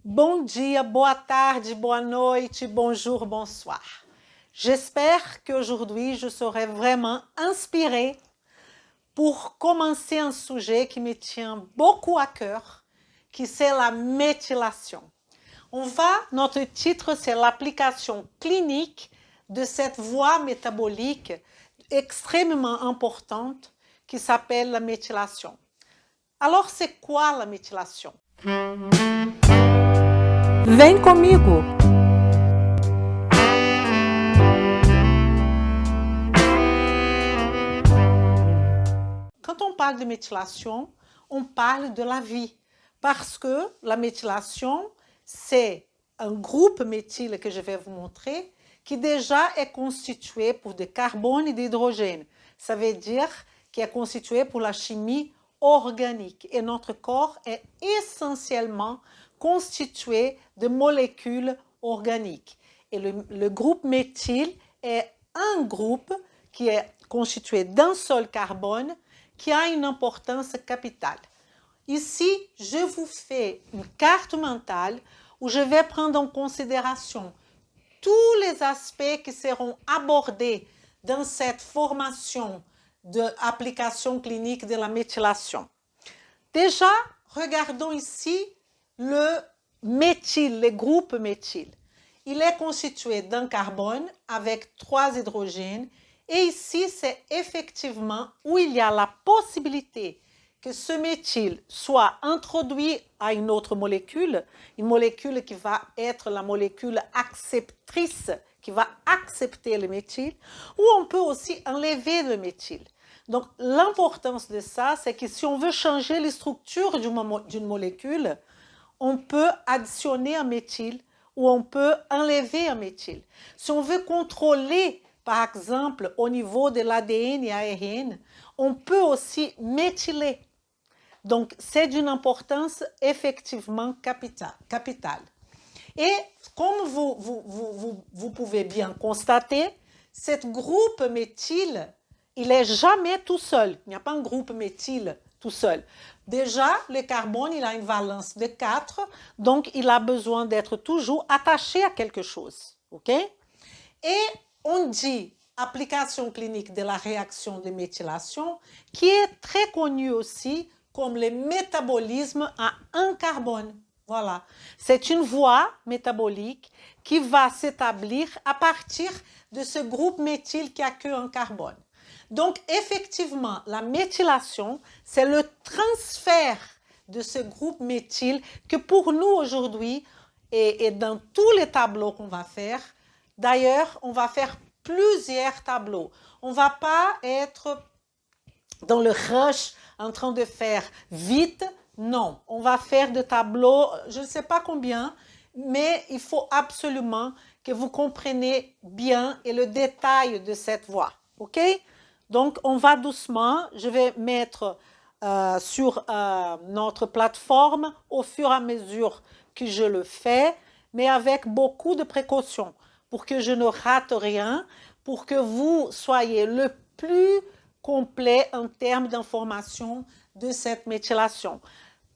Bom dia, boa tarde, boa noite, bonjour, bonsoir. J'espère qu'aujourd'hui, je serai vraiment inspirée pour commencer un sujet qui me tient beaucoup à cœur, qui c'est la méthylation. Notre titre, c'est l'application clinique de cette voie métabolique extrêmement importante qui s'appelle la méthylation. Alors, c'est quoi la méthylation? Vem comigo! Quand on parle de méthylation, on parle de la vie. Parce que la méthylation, c'est un groupe méthyle que je vais vous montrer qui déjà est constitué pour de carbone et d'hydrogène. Ça veut dire qu'il est constitué pour la chimie organique. Et notre corps est essentiellement constitué de molécules organiques. Et le groupe méthyle est un groupe qui est constitué d'un seul carbone qui a une importance capitale. Ici, je vous fais une carte mentale où je vais prendre en considération tous les aspects qui seront abordés dans cette formation d'application clinique de la méthylation. Déjà, regardons ici le méthyle, le groupe méthyle. Il est constitué d'un carbone avec 3 hydrogènes et ici, c'est effectivement où il y a la possibilité que ce méthyle soit introduit à une autre molécule, une molécule qui va être la molécule acceptrice, qui va accepter le méthyle, ou on peut aussi enlever le méthyle. Donc, l'importance de ça, c'est que si on veut changer les structures d'une molécule, on peut additionner un méthyle ou on peut enlever un méthyle. Si on veut contrôler, par exemple, au niveau de l'ADN et ARN, on peut aussi méthyler. Donc, c'est d'une importance effectivement capitale. Et comme vous pouvez bien constater, ce groupe méthyle, il n'est jamais tout seul. Il n'y a pas un groupe méthyle tout seul. Déjà, le carbone, il a une valence de 4, donc il a besoin d'être toujours attaché à quelque chose. OK? Et on dit application clinique de la réaction de méthylation, qui est très connue aussi comme le métabolisme à un carbone. Voilà. C'est une voie métabolique qui va s'établir à partir de ce groupe méthyle qui a qu'un carbone. Donc, effectivement, la méthylation, c'est le transfert de ce groupe méthyle que pour nous aujourd'hui, et dans tous les tableaux qu'on va faire, d'ailleurs, on va faire plusieurs tableaux. On ne va pas être dans le rush en train de faire vite. Non, on va faire des tableaux, je ne sais pas combien, mais il faut absolument que vous compreniez bien et le détail de cette voie. OK? Donc, on va doucement. Je vais mettre sur notre plateforme au fur et à mesure que je le fais, mais avec beaucoup de précautions pour que je ne rate rien, pour que vous soyez le plus complet en termes d'information de cette méthylation.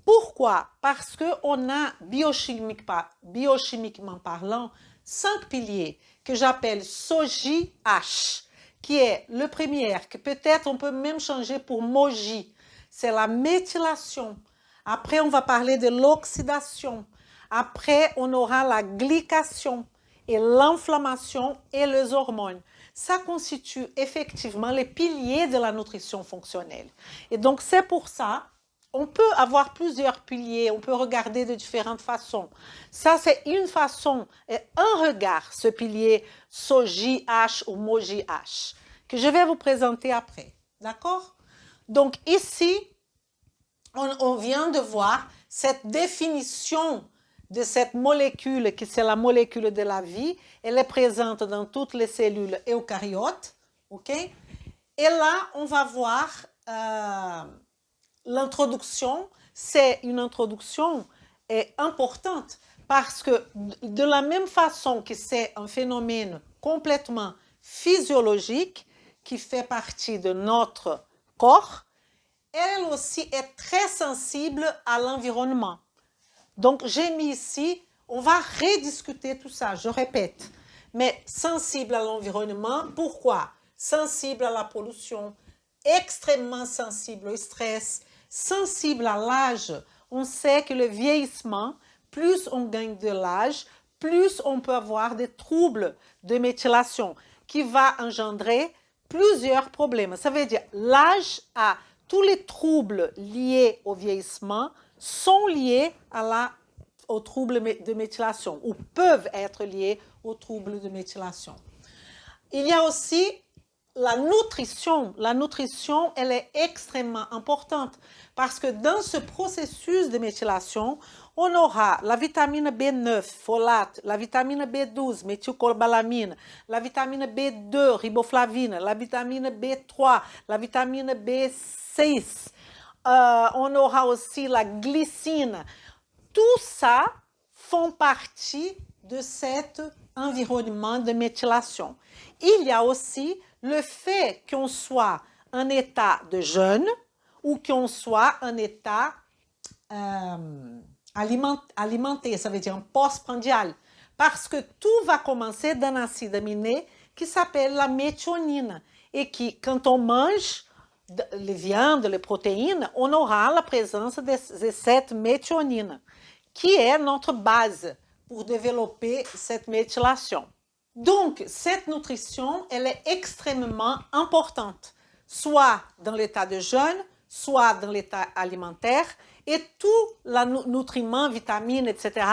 Pourquoi? Parce qu'on a biochimiquement parlant 5 piliers que j'appelle SOJI-H, qui est le premier, que peut-être on peut même changer pour MOJI. C'est la méthylation. Après, on va parler de l'oxydation. Après, on aura la glycation et l'inflammation et les hormones. Ça constitue effectivement les piliers de la nutrition fonctionnelle. Et donc, c'est pour ça on peut avoir plusieurs piliers, on peut regarder de différentes façons. Ça, c'est une façon et un regard, ce pilier SOJI-H ou MOJI-H, que je vais vous présenter après. D'accord? Donc ici, on vient de voir cette définition de cette molécule, qui c'est la molécule de la vie. Elle est présente dans toutes les cellules eucaryotes. OK? Et là, on va voir l'introduction. C'est une introduction importante parce que de la même façon que c'est un phénomène complètement physiologique qui fait partie de notre corps, elle aussi est très sensible à l'environnement. Donc, j'ai mis ici, on va rediscuter tout ça, je répète. Mais sensible à l'environnement, pourquoi? Sensible à la pollution, extrêmement sensible au stress, sensible à l'âge. On sait que le vieillissement, plus on gagne de l'âge, plus on peut avoir des troubles de méthylation qui va engendrer plusieurs problèmes. Ça veut dire l'âge a tous les troubles liés au vieillissement sont liés aux troubles de méthylation ou peuvent être liés aux troubles de méthylation. Il y a aussi la nutrition. La nutrition, elle est extrêmement importante parce que dans ce processus de méthylation, on aura la vitamine B9, folate, la vitamine B12, méthylcobalamin, la vitamine B2, riboflavine, la vitamine B3, la vitamine B6. On aura aussi la glycine. Tout ça font partie de cet environnement de méthylation. Il y a aussi le fait qu'on soit en état de jeûne ou qu'on soit en état alimenté, ça veut dire en postprandial, parce que tout va commencer d'un acide aminé qui s'appelle la méthionine et qui, quand on mange les viandes, les protéines, on aura la présence de cette méthionine, qui est notre base pour développer cette méthylation. Donc, cette nutrition, elle est extrêmement importante, soit dans l'état de jeûne, soit dans l'état alimentaire, et tous les nutriments, vitamines, etc.,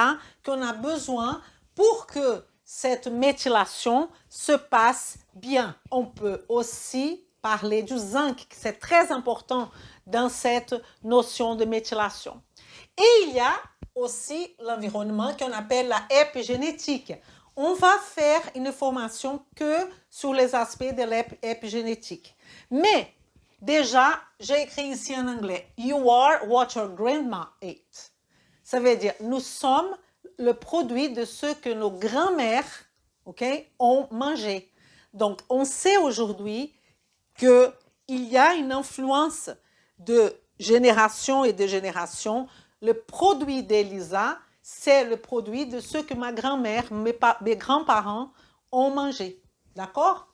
qu'on a besoin pour que cette méthylation se passe bien. On peut aussi parler du zinc, c'est très important dans cette notion de méthylation. Et il y a aussi l'environnement qu'on appelle la épigénétique. On va faire une formation que sur les aspects de l'épigénétique. Mais déjà, j'ai écrit ici en anglais, you are what your grandma ate. Ça veut dire, nous sommes le produit de ce que nos grands-mères, ont mangé. Donc, on sait aujourd'hui qu'il y a une influence de génération et de génération. Le produit d'Elisa, c'est le produit de ce que ma grand-mère, mes grands-parents ont mangé. D'accord?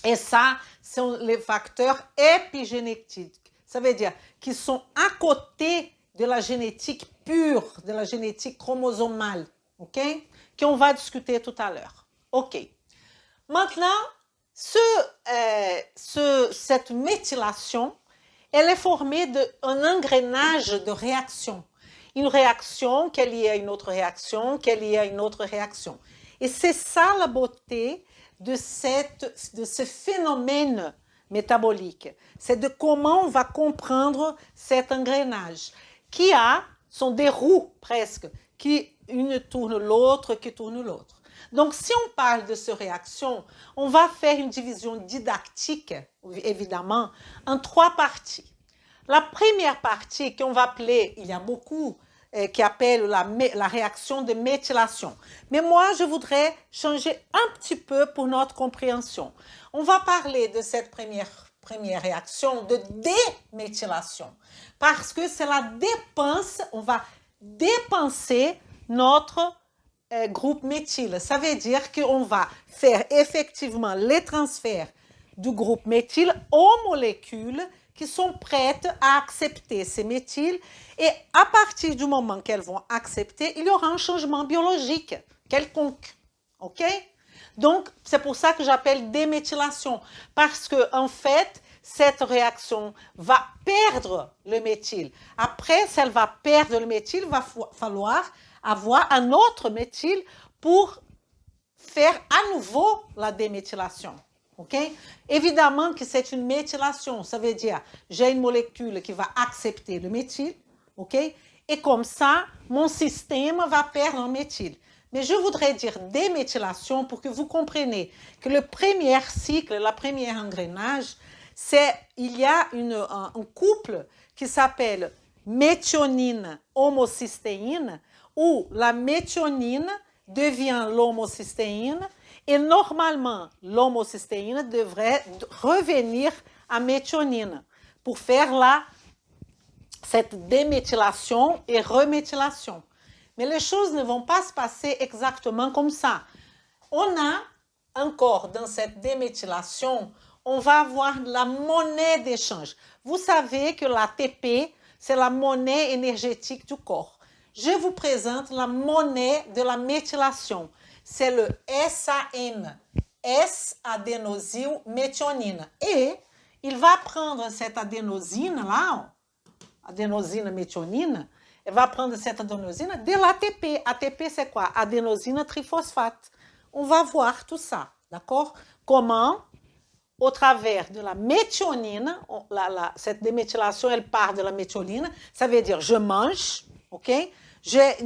Et ça, sont les facteurs épigénétiques. Ça veut dire qu'ils sont à côté de la génétique pure, de la génétique chromosomale, ok? Qu'on va discuter tout à l'heure. Ok. Maintenant, cette méthylation, elle est formée d'un engrenage de réactions. Une réaction qui est liée à une autre réaction, qui est liée à une autre réaction. Et c'est ça la beauté de ce phénomène métabolique. C'est de comment on va comprendre cet engrenage qui sont des roues presque, qui une tourne l'autre, qui tourne l'autre. Donc, si on parle de ces réactions, on va faire une division didactique, évidemment, en 3 parties. La première partie qu'on va appeler, il y a beaucoup qui appellent la réaction de méthylation. Mais moi, je voudrais changer un petit peu pour notre compréhension. On va parler de cette première réaction de déméthylation. Parce que c'est la dépense, on va dépenser notre groupe méthyle. Ça veut dire qu'on va faire effectivement les transferts du groupe méthyle aux molécules qui sont prêtes à accepter ces méthyles. Et à partir du moment qu'elles vont accepter, il y aura un changement biologique quelconque. OK? Donc, c'est pour ça que j'appelle déméthylation. Parce que, en fait, cette réaction va perdre le méthyle. Après, si elle va perdre le méthyle, il va falloir avoir un autre méthyle pour faire à nouveau la déméthylation. Okay? Évidemment que c'est une méthylation, ça veut dire j'ai une molécule qui va accepter le méthyle, okay? Et comme ça, mon système va perdre un méthyle. Mais je voudrais dire déméthylation pour que vous compreniez que le premier cycle, le premier engrenage, il y a un couple qui s'appelle méthionine-homocystéine, où la méthionine devient l'homocystéine. Et normalement, l'homocystéine devrait revenir à méthionine pour faire cette déméthylation et reméthylation. Mais les choses ne vont pas se passer exactement comme ça. On a encore dans cette déméthylation, on va avoir la monnaie d'échange. Vous savez que l'ATP, c'est la monnaie énergétique du corps. Je vous présente la monnaie de la méthylation. C'est le SAM, S-adénosylméthionine. Et il va prendre cette adénosine-là, adénosine-méthionine, il va prendre cette adénosine de l'ATP. ATP, c'est quoi? Adénosine triphosphate. On va voir tout ça, d'accord? Comment, au travers de la méthionine, cette déméthylation, elle part de la méthionine, ça veut dire je mange, ok? J'ai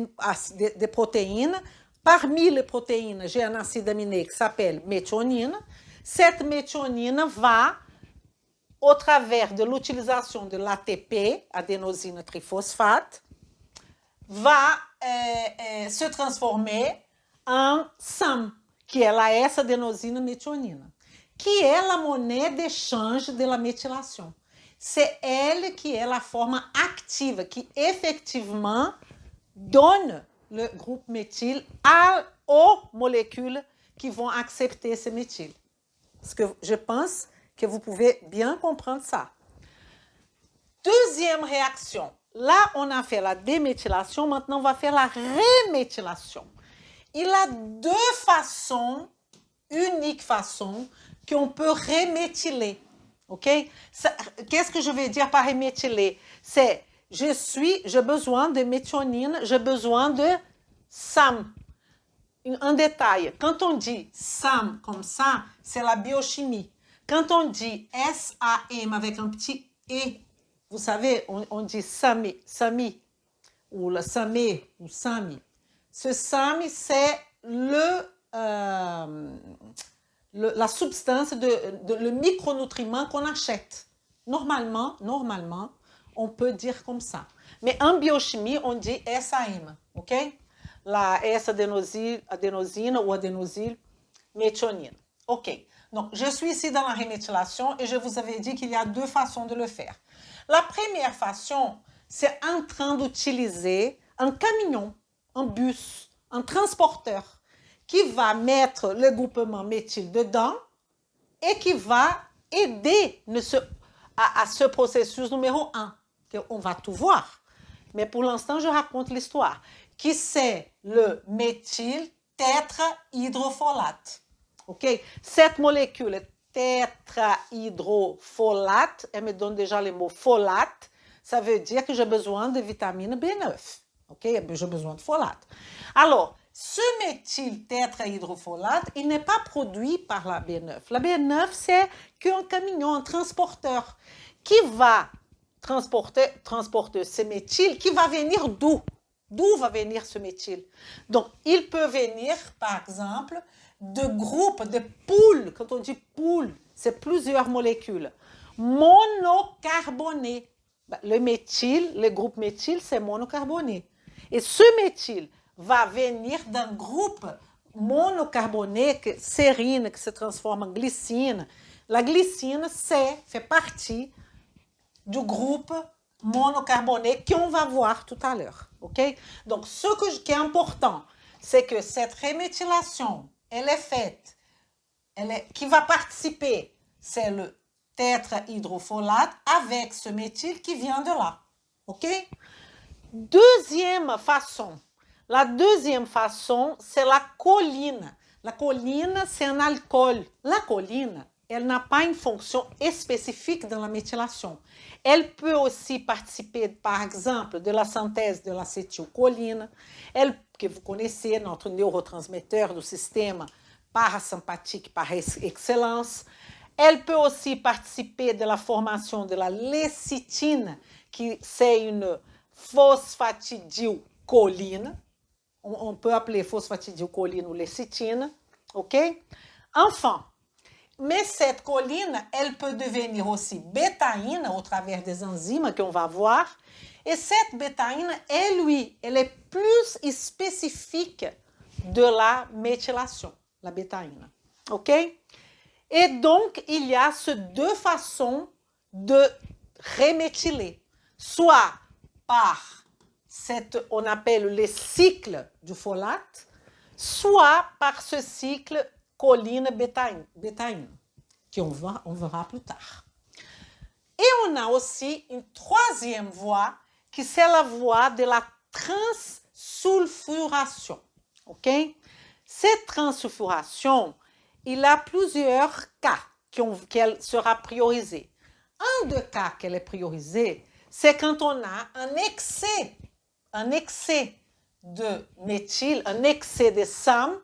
des protéines. Parmi les protéines, j'ai un acide aminé qui s'appelle méthionine. Cette méthionine va, au travers de l'utilisation de l'ATP, adénosine triphosphate, va se transformer en SAM, qui est la S-adénosine-méthionine, qui est la monnaie d'échange de la méthylation. C'est elle qui est la forme active, qui effectivement donne le groupe méthyle aux molécules qui vont accepter ce méthyle. Parce que je pense que vous pouvez bien comprendre ça. Deuxième réaction. Là, on a fait la déméthylation. Maintenant, on va faire la réméthylation. Il y a deux façons, uniques façons, qu'on peut réméthyler. OK? Qu'est-ce que je veux dire par réméthyler? C'est, j'ai besoin de méthionine, j'ai besoin de SAM. Un détail, quand on dit SAM comme ça, c'est la biochimie. Quand on dit SAM avec un petit E, vous savez, on dit SAMI, ou le SAMé, ou SAMI. Ce SAMI, c'est la substance, le micronutriment qu'on achète. Normalement, on peut dire comme ça. Mais en biochimie, on dit SAM, ok? La S-adénosine ou adénosylméthionine. Ok. Donc, je suis ici dans la réméthylation et je vous avais dit qu'il y a deux façons de le faire. La première façon, c'est en train d'utiliser un camion, un bus, un transporteur qui va mettre le groupement méthyle dedans et qui va aider à ce processus numéro 1. On va tout voir. Mais pour l'instant, je raconte l'histoire. Qui c'est le méthyl tétrahydrofolate. OK? Cette molécule tétrahydrofolate, elle me donne déjà le mot folate, ça veut dire que j'ai besoin de vitamine B9. OK? J'ai besoin de folate. Alors, ce méthyl tétrahydrofolate, il n'est pas produit par la B9. La B9, c'est qu'un camion, un transporteur qui va transporter ce méthyle, qui va venir d'où? D'où va venir ce méthyle? Donc, il peut venir, par exemple, de groupes, de poules. Quand on dit poule, c'est plusieurs molécules. Monocarbonées. Le méthyle, le groupe méthyle, c'est monocarboné. Et ce méthyle va venir d'un groupe monocarboné, sérine, qui se transforme en glycine. La glycine, fait partie du groupe monocarboné qu'on va voir tout à l'heure. Okay? Donc, ce qui est important, c'est que cette réméthylation, elle est faite, qui va participer, c'est le tétrahydrofolate avec ce méthyle qui vient de là. OK? Deuxième façon. La deuxième façon, c'est la choline. La choline, c'est un alcool. La choline, elle n'a pas une fonction spécifique dans la méthylation. Elle peut aussi participer, par exemple, de la synthèse de l'acétylcholine, que vous connaissez, notre neurotransmetteur du système parasympathique par excellence. Elle peut aussi participer de la formation de la lécithine, qui c'est une phosphatidylcholine. On peut appeler phosphatidylcholine ou lécithine. OK? Enfin, mais cette choline, elle peut devenir aussi bétaïne au travers des enzymes qu'on va voir. Et cette bétaïne, elle est plus spécifique de la méthylation, la bétaïne. OK? Et donc, il y a ces deux façons de réméthyler. Soit par on appelle les cycles du folate, soit par ce cycle choline-bétaïne, qu'on verra plus tard. Et on a aussi une troisième voie, qui c'est la voie de la transsulfuration. Okay? Cette transsulfuration, il y a plusieurs cas qu'elle sera priorisée. Un des cas qu'elle est priorisée, c'est quand on a un excès de méthyle, un excès de SAM,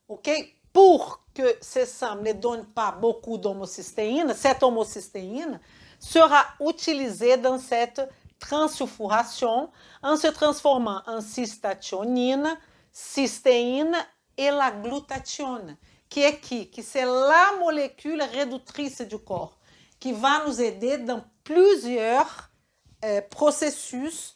okay? Pour que ces SAM ne donnent pas beaucoup d'homocystéine, cette homocystéine sera utilisée dans cette transsulfuration en se transformant en cystathionine, cystéine et la glutathione, qui est qui c'est la molécule réductrice du corps, qui va nous aider dans plusieurs processus,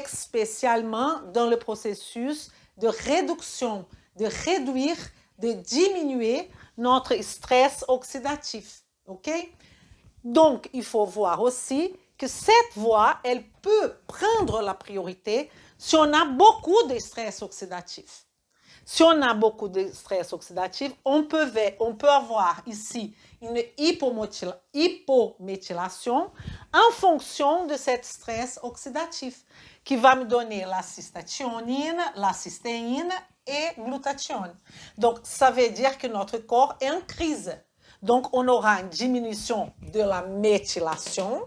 spécialement dans le processus de réduction, de réduire, de diminuer notre stress oxydatif. OK? Donc, il faut voir aussi que cette voie, elle peut prendre la priorité si on a beaucoup de stress oxydatif. Si on a beaucoup de stress oxydatif, on peut avoir ici une hypométhylation en fonction de cet stress oxydatif qui va me donner la cystathionine, la cystéine et glutathione. Donc, ça veut dire que notre corps est en crise. Donc, on aura une diminution de la méthylation,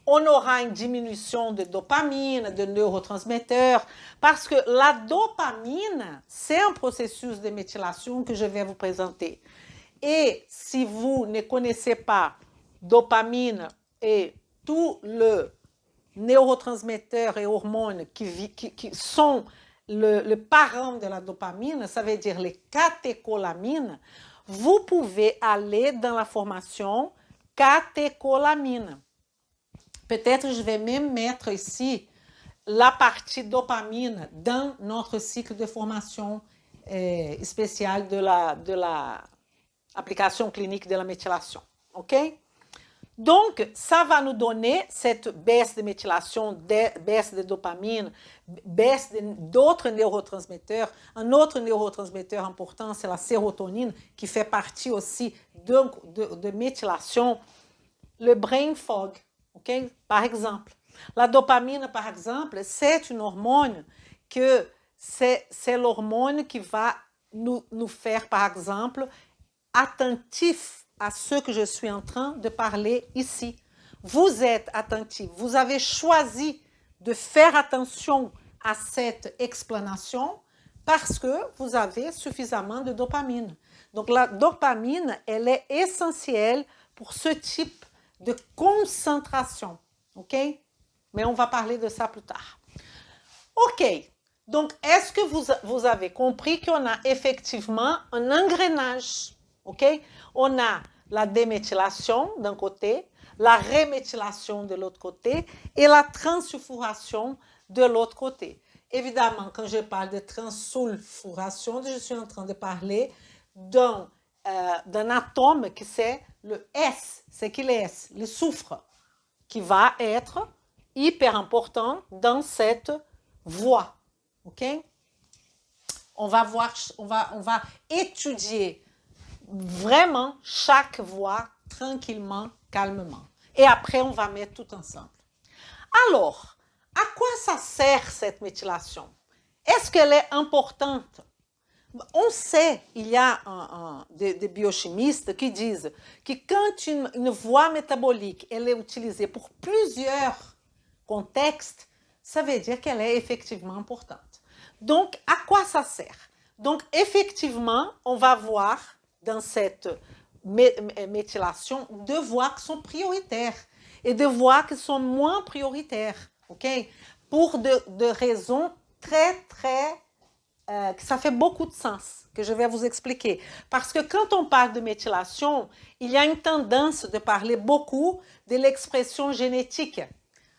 on aura une diminution de dopamine, de neurotransmetteurs, parce que la dopamine, c'est un processus de méthylation que je vais vous présenter. Et si vous ne connaissez pas dopamine et tous les neurotransmetteurs et hormones qui sont le parent de la dopamine, ça veut dire les catécholamines, vous pouvez aller dans la formation catécholamine. Peut-être je vais même mettre ici la partie dopamine dans notre cycle de formation spécial de la application clinique de la méthylation. OK? Donc, ça va nous donner cette baisse de méthylation, baisse de dopamine, baisse d'autres neurotransmetteurs. Un autre neurotransmetteur important, c'est la sérotonine, qui fait partie aussi de méthylation. Le brain fog. Okay? Par exemple, la dopamine, par exemple, c'est une hormone que c'est l'hormone qui va nous faire, par exemple, attentifs à ce que je suis en train de parler ici. Vous êtes attentif, vous avez choisi de faire attention à cette explanation parce que vous avez suffisamment de dopamine. Donc la dopamine, elle est essentielle pour ce type de concentration, ok? Mais on va parler de ça plus tard. Ok, donc est-ce que vous avez compris qu'on a effectivement un engrenage, ok? On a la déméthylation d'un côté, la reméthylation de l'autre côté et la transsulfuration de l'autre côté. Évidemment, quand je parle de transsulfuration, je suis en train de parler d'un atome qui c'est le S, c'est qui le S, le soufre, qui va être hyper important dans cette voie. Ok? On va étudier vraiment chaque voie tranquillement, calmement. Et après, on va mettre tout ensemble. Alors, à quoi ça sert cette méthylation? Est-ce qu'elle est importante? On sait, il y a des biochimistes qui disent que quand une voie métabolique elle est utilisée pour plusieurs contextes, ça veut dire qu'elle est effectivement importante. Donc, à quoi ça sert? Donc, effectivement, on va voir dans cette méthylation deux voies qui sont prioritaires et deux voies qui sont moins prioritaires, ok? Pour de raisons très ça fait beaucoup de sens, que je vais vous expliquer. Parce que quand on parle de méthylation, il y a une tendance de parler beaucoup de l'expression génétique,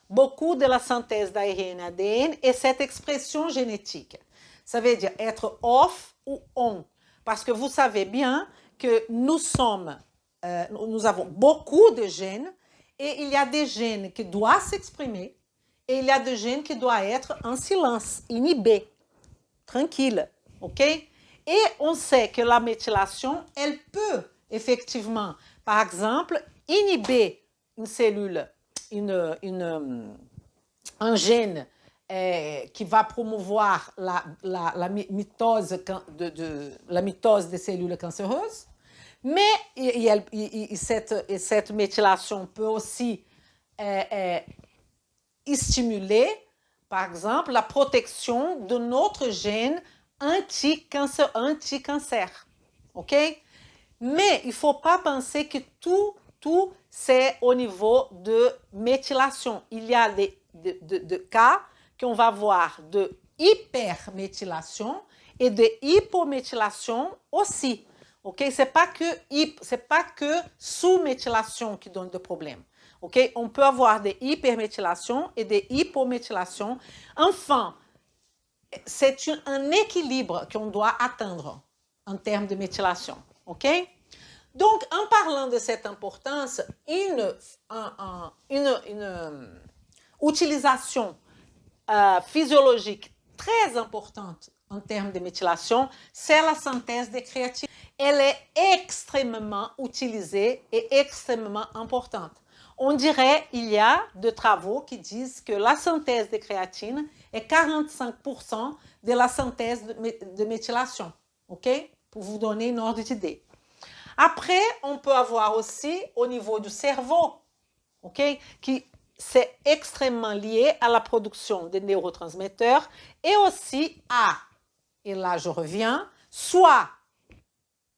beaucoup de la synthèse d'ARN, ADN et cette expression génétique. Ça veut dire être off ou on. Parce que vous savez bien que nous avons beaucoup de gènes et il y a des gènes qui doivent s'exprimer et il y a des gènes qui doivent être en silence, inhibés, tranquilles, ok? Et on sait que la méthylation, elle peut effectivement, par exemple, inhiber une cellule, un gène qui va promouvoir la mitose des cellules cancéreuses, mais cette méthylation peut aussi stimuler, par exemple, la protection de notre gène anti-cancer. OK? Mais il ne faut pas penser que tout c'est au niveau de méthylation. Il y a des cas qu'on va voir de hyperméthylation et de hypométhylation aussi. OK? C'est pas que sous-méthylation qui donne des problèmes. OK? On peut avoir des hyperméthylations et des hypométhylations. Enfin, c'est un équilibre qu'on doit atteindre en termes de méthylation. OK? Donc, en parlant de cette importance, une utilisation physiologique très importante en termes de méthylation, c'est la synthèse de créatine. Elle est extrêmement utilisée et extrêmement importante. On dirait qu'il y a des travaux qui disent que la synthèse de créatine est 45% de la synthèse de méthylation. OK? Pour vous donner une ordre d'idée. Après, on peut avoir aussi au niveau du cerveau, OK, qui c'est extrêmement lié à la production des neurotransmetteurs et aussi et là je reviens, soit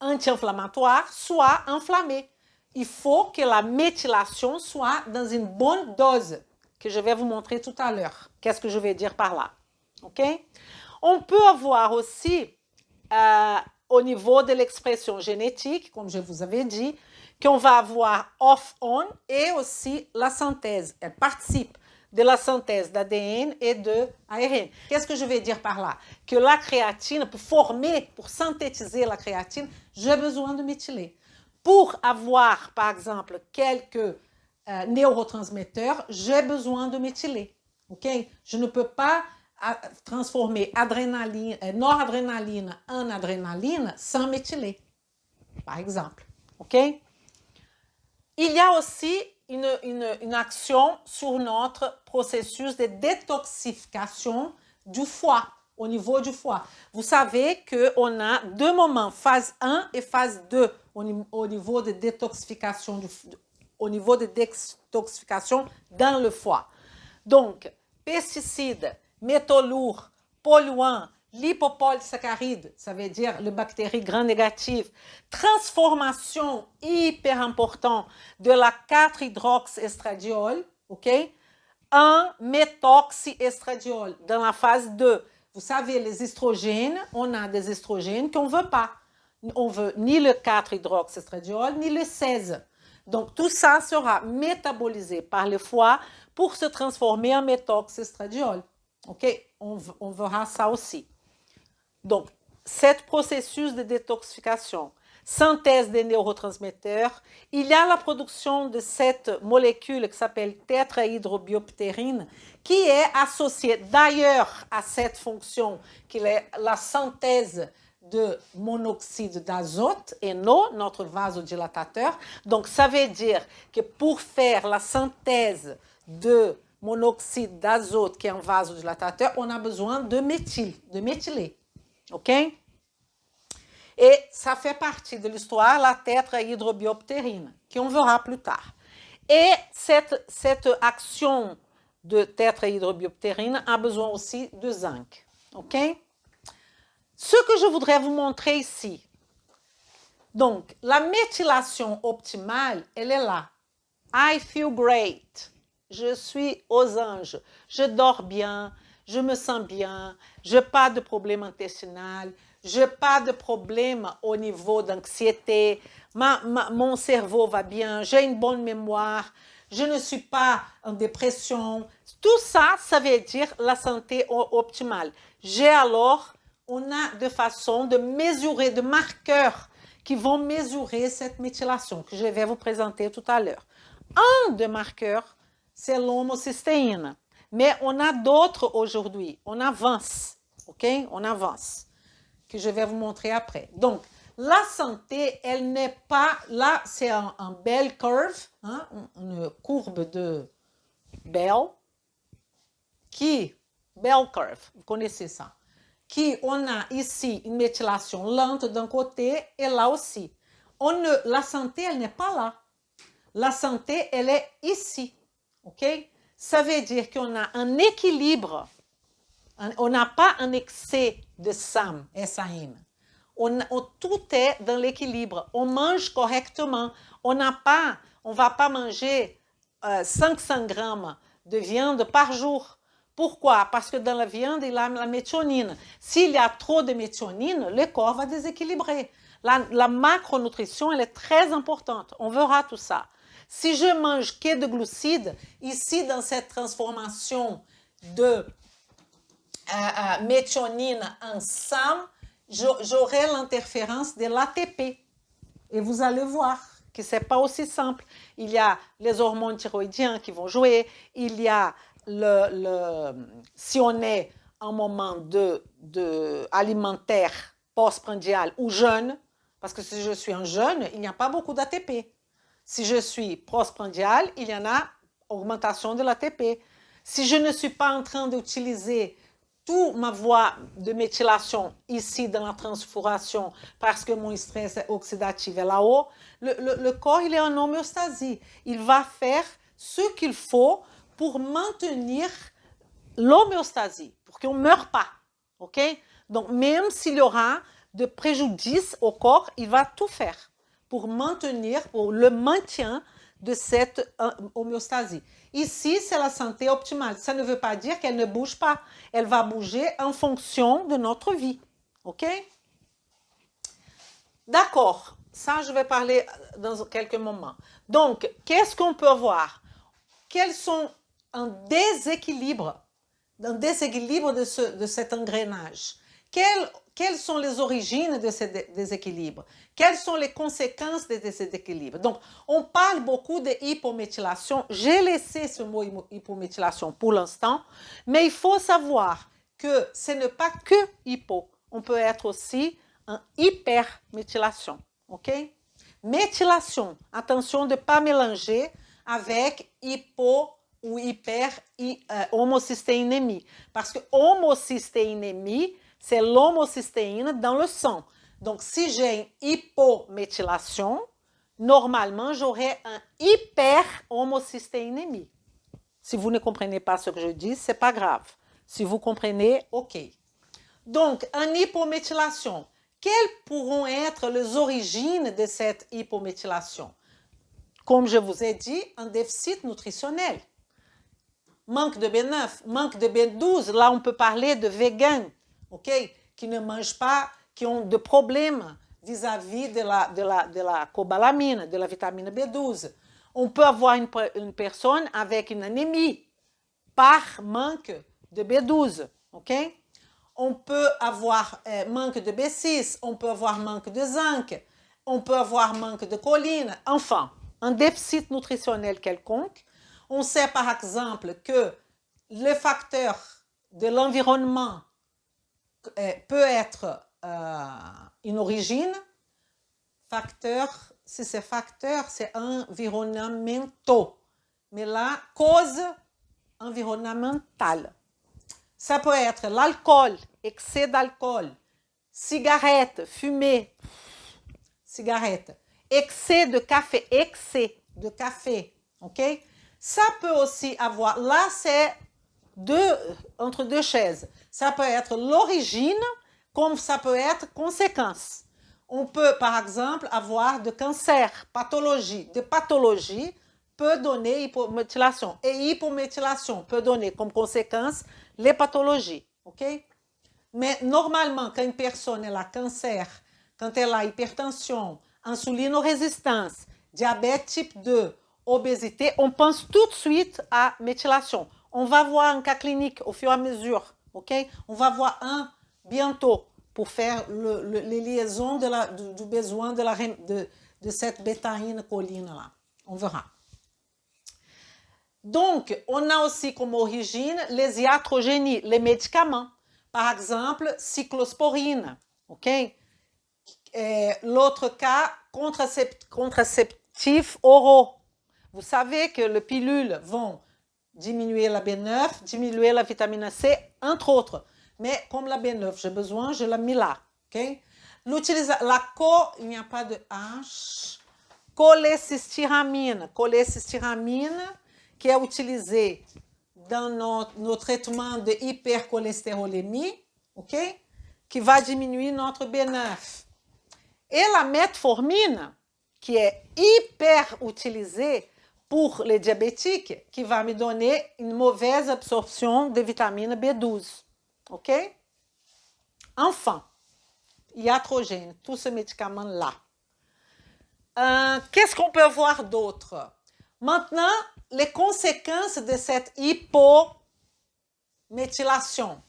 anti-inflammatoire, soit inflammé. Il faut que la méthylation soit dans une bonne dose, que je vais vous montrer tout à l'heure. Qu'est-ce que je vais dire par là? OK? On peut avoir aussi au niveau de l'expression génétique, comme je vous avais dit, qu'on va avoir off-on et aussi la synthèse. Elle participe de la synthèse d'ADN et de ARN. Qu'est-ce que je vais dire par là? Que la créatine, pour synthétiser la créatine, j'ai besoin de méthyler. Pour avoir, par exemple, quelques neurotransmetteurs, j'ai besoin de méthyler. Okay? Je ne peux pas transformer noradrénaline en adrénaline sans méthyler, par exemple. OK? Il y a aussi une action sur notre processus de détoxification du foie, au niveau du foie. Vous savez qu'on a deux moments, phase 1 et phase 2, au niveau de détoxification dans le foie. Donc, pesticides, métaux lourds, polluants, lipopolysaccharides, ça veut dire les bactéries gram-négatives, transformation hyper importante de la 4-hydroxyestradiol, OK, en méthoxyestradiol dans la phase 2. Vous savez, les estrogènes, on a des estrogènes qu'on ne veut pas. On veut ni le 4-hydroxyestradiol, ni le 16. Donc, tout ça sera métabolisé par le foie pour se transformer en méthoxyestradiol. OK? On verra ça aussi. Donc, ce processus de détoxification, synthèse des neurotransmetteurs, il y a la production de cette molécule qui s'appelle tétrahydrobioptérine, qui est associée d'ailleurs à cette fonction, qui est la synthèse de monoxyde d'azote et non notre vasodilatateur. Donc, ça veut dire que pour faire la synthèse de monoxyde d'azote qui est un vasodilatateur, on a besoin de méthylé. OK? Et ça fait partie de l'histoire, la tétrahydrobioptérine, qu'on verra plus tard. Et cette action de tétrahydrobioptérine a besoin aussi de zinc. OK? Ce que je voudrais vous montrer ici, donc, la méthylation optimale, elle est là. I feel great. Je suis aux anges. Je dors bien. Je me sens bien. Je n'ai pas de problème intestinal. Je n'ai pas de problème au niveau d'anxiété. Mon cerveau va bien. J'ai une bonne mémoire. Je ne suis pas en dépression. Tout ça, ça veut dire la santé optimale. On a des façons de mesurer, de marqueurs qui vont mesurer cette méthylation que je vais vous présenter tout à l'heure. Un des marqueurs, c'est l'homocystéine. Mais on a d'autres aujourd'hui. On avance, ok? On avance, que je vais vous montrer après. Donc, la santé, elle n'est pas... Là, c'est un bell curve, hein, une courbe de Bell, bell curve, vous connaissez ça, on a ici une méthylation lente d'un côté et là aussi. La santé, elle n'est pas là. La santé, elle est ici, ok? Ça veut dire qu'on a un équilibre, on n'a pas un excès de SAM, tout est dans l'équilibre. On mange correctement. On ne va pas manger 500 grammes de viande par jour. Pourquoi? Parce que dans la viande, il y a la méthionine. S'il y a trop de méthionine, le corps va déséquilibrer. La macronutrition, elle est très importante. On verra tout ça. Si je mange que de glucides, ici, dans cette transformation de méthionine en SAM, j'aurai l'interférence de l'ATP. Et vous allez voir que ce n'est pas aussi simple. Il y a les hormones thyroïdiennes qui vont jouer. Il y a si on est en moment alimentaire postprandial ou jeûne, parce que si je suis en jeûne, il n'y a pas beaucoup d'ATP. Si je suis postprandial, il y en a augmentation de l'ATP. Si je ne suis pas en train d'utiliser toute ma voie de méthylation ici dans la transformation parce que mon stress oxydatif est là-haut, le corps il est en homéostasie. Il va faire ce qu'il faut pour maintenir l'homéostasie, pour qu'on ne meure pas. Ok? Donc, même s'il y aura de préjudice au corps, il va tout faire pour maintenir, pour le maintien de cette homéostasie. Ici, c'est la santé optimale. Ça ne veut pas dire qu'elle ne bouge pas. Elle va bouger en fonction de notre vie. OK? D'accord. Ça, je vais parler dans quelques moments. Donc, qu'est-ce qu'on peut voir? Quels sont un déséquilibre de cet engrenage? Quelles sont les origines de ce déséquilibre? Quelles sont les conséquences de ce déséquilibre? Donc, on parle beaucoup de hypométhylation. J'ai laissé ce mot hypométhylation pour l'instant, mais il faut savoir que ce n'est pas que hypo. On peut être aussi en hyperméthylation. OK? Méthylation, attention de ne pas mélanger avec hypo ou homocystéinémie. Parce que homocystéinémie, c'est l'homocystéine dans le sang. Donc, si j'ai une hypométhylation, normalement, j'aurai un hyper-homocystéinémie. Si vous ne comprenez pas ce que je dis, ce n'est pas grave. Si vous comprenez, OK. Donc, en hypométhylation, quelles pourront être les origines de cette hypométhylation? Comme je vous ai dit, un déficit nutritionnel. Manque de B9, manque de B12, là on peut parler de véganes, ok, qui ne mangent pas, qui ont des problèmes vis-à-vis de la cobalamine, de la vitamine B12. On peut avoir une personne avec une anémie par manque de B12, ok? On peut avoir manque de B6, on peut avoir manque de zinc, on peut avoir manque de choline, enfin, un déficit nutritionnel quelconque. On sait par exemple que le facteur de l'environnement peut être une origine. Si c'est facteur, c'est environnementaux. Mais là, cause environnementale. Ça peut être l'alcool, excès d'alcool, cigarette, fumée, cigarette, excès de café, ok? Ça peut aussi avoir, là c'est entre deux chaises, ça peut être l'origine comme ça peut être conséquence. On peut par exemple avoir de cancer, des pathologies peut donner hypométhylation et hypométhylation peut donner comme conséquence les pathologies, ok? Mais normalement quand une personne elle a cancer, quand elle a hypertension, insulinorésistance, diabète type 2, obésité, on pense tout de suite à méthylation. On va voir un cas clinique au fur et à mesure, ok? On va voir un bientôt pour faire les liaisons du besoin de cette bétaïne choline là. On verra. Donc, on a aussi comme origine les iatrogénies, les médicaments. Par exemple, cyclosporine, ok? L'autre cas, contraceptifs oraux. Vous savez que les pilules vont diminuer la B9, diminuer la vitamine C, entre autres. Mais comme la B9, j'ai besoin, je la mets là. Okay? Il n'y a pas de H. Cholécystiramine. Cholécystiramine, qui est utilisée dans nos traitements de hypercholestérolémie, ok? Qui va diminuer notre B9. Et la metformine, qui est hyper utilisée pour les diabétiques, qui va me donner une mauvaise absorption de vitamine B12. OK? Enfin, iatrogène, tous ces médicaments-là. Qu'est-ce qu'on peut voir d'autre? Maintenant, les conséquences de cette hypométhylation.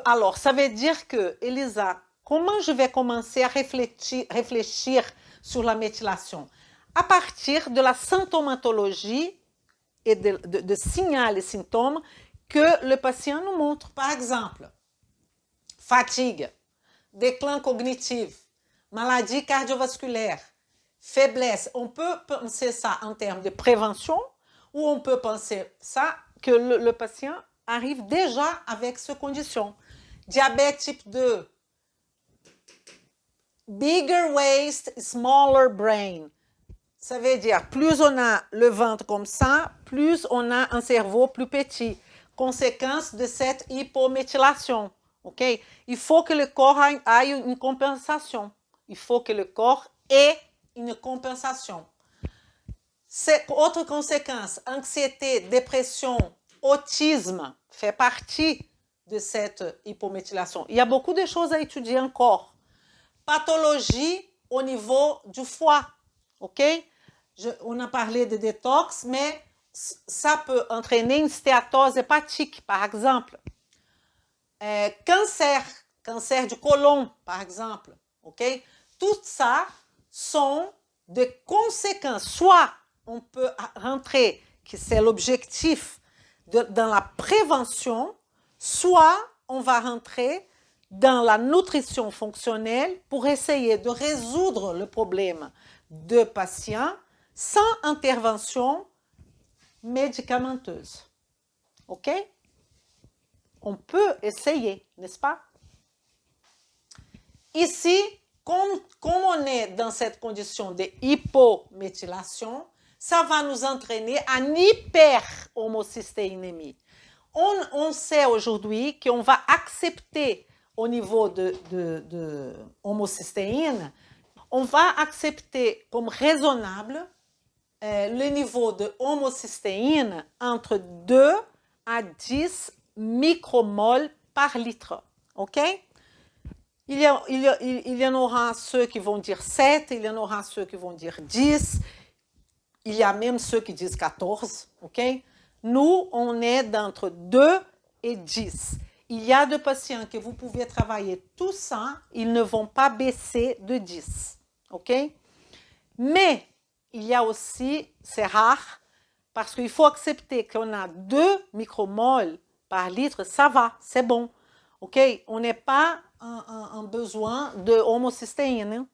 Alors, ça veut dire que, Elisa, comment je vais commencer à réfléchir sur la méthylation? À partir de la symptomatologie et de signaux et symptômes que le patient nous montre. Par exemple, fatigue, déclin cognitif, maladie cardiovasculaire, faiblesse. On peut penser ça en termes de prévention ou on peut penser ça que le patient arrive déjà avec ces conditions. Diabète type 2, bigger waist, smaller brain. Ça veut dire, plus on a le ventre comme ça, plus on a un cerveau plus petit. Conséquence de cette hypométhylation. Okay? Il faut que le corps ait une compensation. Il faut que le corps ait une compensation. Autre conséquence, anxiété, dépression, autisme fait partie de cette hypométhylation. Il y a beaucoup de choses à étudier encore. Pathologie au niveau du foie. OK? On a parlé de détox, mais ça peut entraîner une stéatose hépatique, par exemple. Cancer du côlon, par exemple. OK? Tout ça sont des conséquences. Soit on peut rentrer, que c'est l'objectif dans la prévention, soit on va rentrer dans la nutrition fonctionnelle pour essayer de résoudre le problème de patients sans intervention médicamenteuse. OK? On peut essayer, n'est-ce pas? Ici, comme on est dans cette condition de hypométhylation, ça va nous entraîner à une hyper-homocystéinémie. On sait aujourd'hui qu'on va accepter au niveau de homocystéine, on va accepter comme raisonnable le niveau de homocystéine entre 2 à 10 micromoles par litre. OK? Il y en aura ceux qui vont dire 7, il y en aura ceux qui vont dire 10, il y a même ceux qui disent 14. OK? Nous, on est d'entre 2 et 10. Il y a des patients que vous pouvez travailler tout ça, ils ne vont pas baisser de 10. OK? Mais il y a aussi, c'est rare, parce qu'il faut accepter qu'on a 2 micromoles par litre, ça va, c'est bon. OK? On n'est pas en besoin de homocystéine. Hein?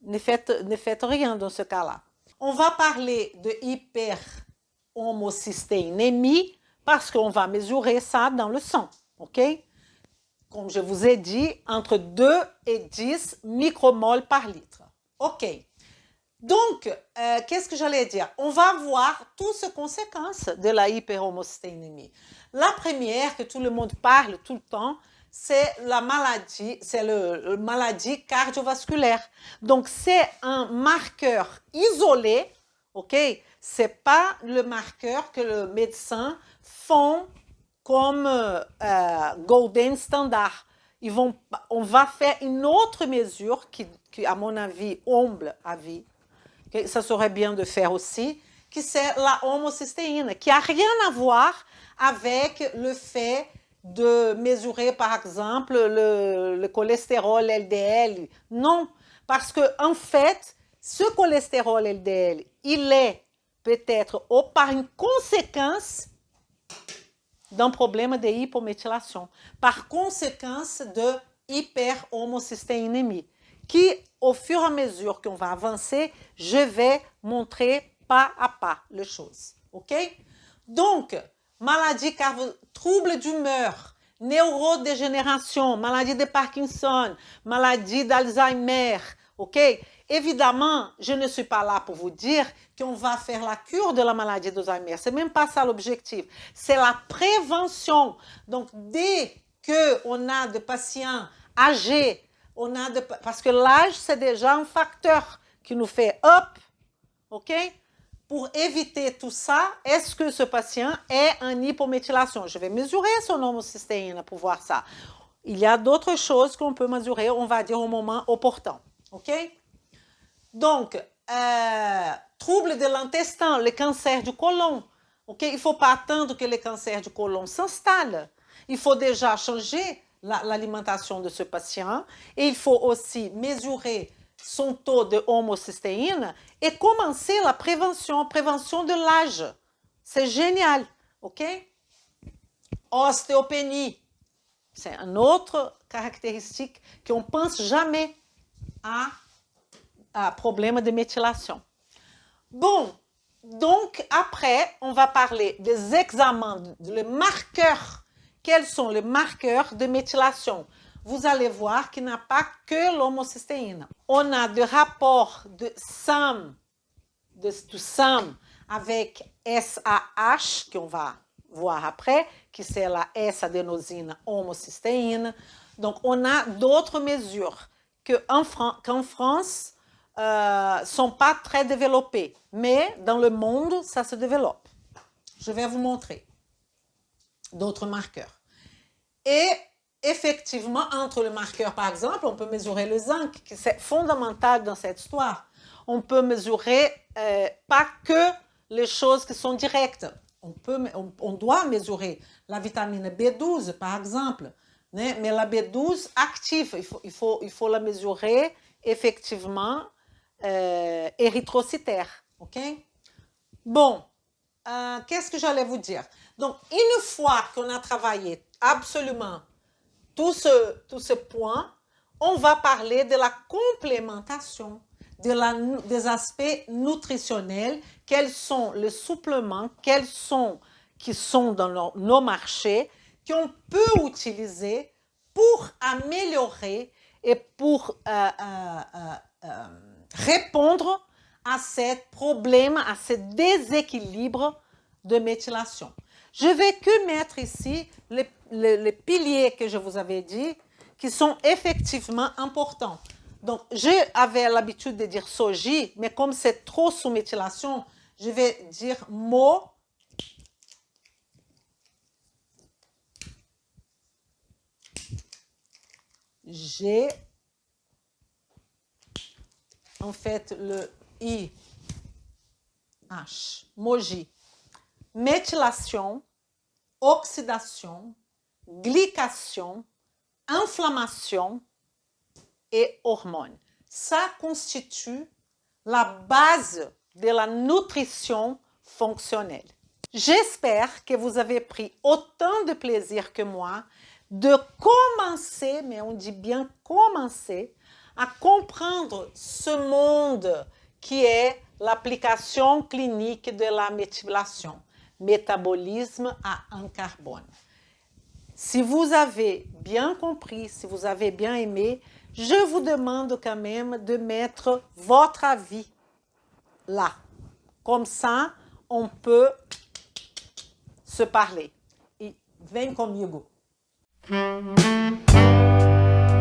Ne faites rien dans ce cas-là. On va parler de hyper-homocystéinémie parce qu'on va mesurer ça dans le sang. OK? Comme je vous ai dit, entre 2 et 10 micromoles par litre. OK. Donc, qu'est-ce que j'allais dire? On va voir toutes ces conséquences de la hyperhomocystéinémie. La première que tout le monde parle tout le temps, c'est la maladie, c'est la maladie cardiovasculaire. Donc, c'est un marqueur isolé, ok? C'est pas le marqueur que le médecin font comme golden standard. On va faire une autre mesure qui à mon avis, humble avis, que ça serait bien de faire aussi, qui c'est la homocystéine, qui n'a rien à voir avec le fait de mesurer, par exemple, le cholestérol LDL. Non, parce que en fait, ce cholestérol LDL, il est peut-être ou par une conséquence d'un problème de hypométhylation, par conséquence de hyperhomocystéinémie, qui, au fur et à mesure qu'on va avancer, je vais montrer pas à pas les choses. OK? Donc, maladie trouble d'humeur, neurodégénération, maladie de Parkinson, maladie d'Alzheimer, OK? Évidemment, je ne suis pas là pour vous dire qu'on va faire la cure de la maladie d'Alzheimer. C'est même pas ça l'objectif. C'est la prévention. Donc, dès qu'on a des patients âgés, parce que l'âge, c'est déjà un facteur qui nous fait hop, OK? Pour éviter tout ça, est-ce que ce patient est en hypométhylation? Je vais mesurer son homocystéine pour voir ça. Il y a d'autres choses qu'on peut mesurer, on va dire au moment opportun. OK? Donc, trouble de l'intestin, le cancer du côlon. OK? Il ne faut pas attendre que le cancer du côlon s'installe. Il faut déjà changer l'alimentation de ce patient et il faut aussi mesurer son taux de homocystéine et commencer la prévention de l'âge. C'est génial, OK? Ostéopénie, c'est une autre caractéristique qu'on ne pense jamais à problème de méthylation. Bon, donc après, on va parler des examens, les marqueurs. Quels sont les marqueurs de méthylation? Vous allez voir qu'il n'y a pas que l'homocystéine. On a des rapports de SAM, avec SAH, qu'on va voir après, qui c'est la S-adénosine homocystéine. Donc, on a d'autres mesures qu'en France ne sont pas très développées. Mais dans le monde, ça se développe. Je vais vous montrer d'autres marqueurs. Et effectivement, entre les marqueurs, par exemple, on peut mesurer le zinc, qui c'est fondamental dans cette histoire. On peut mesurer pas que les choses qui sont directes. On doit mesurer la vitamine B12, par exemple, mais la B12 active, il faut la mesurer effectivement érythrocytaire. OK? Bon, qu'est-ce que j'allais vous dire? Donc, une fois qu'on a travaillé absolument tous ces points, on va parler de la complémentation, des aspects nutritionnels, quels sont les suppléments, qui sont dans nos marchés, qu'on peut utiliser pour améliorer et pour répondre à ces problèmes, à ces déséquilibres de méthylation. Je vais que mettre ici les piliers que je vous avais dit, qui sont effectivement importants. Donc, j'avais l'habitude de dire SOGI, mais comme c'est trop sous méthylation, je vais dire mot. J'ai en fait le I, H, MOGI. Méthylation, oxydation, glycation, inflammation et hormones. Ça constitue la base de la nutrition fonctionnelle. J'espère que vous avez pris autant de plaisir que moi de commencer, mais on dit bien commencer, à comprendre ce monde qui est l'application clinique de la méthylation, métabolisme à un carbone. Si vous avez bien compris, si vous avez bien aimé, je vous demande quand même de mettre votre avis là. Comme ça, on peut se parler. E vem comigo.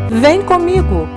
Vem comigo.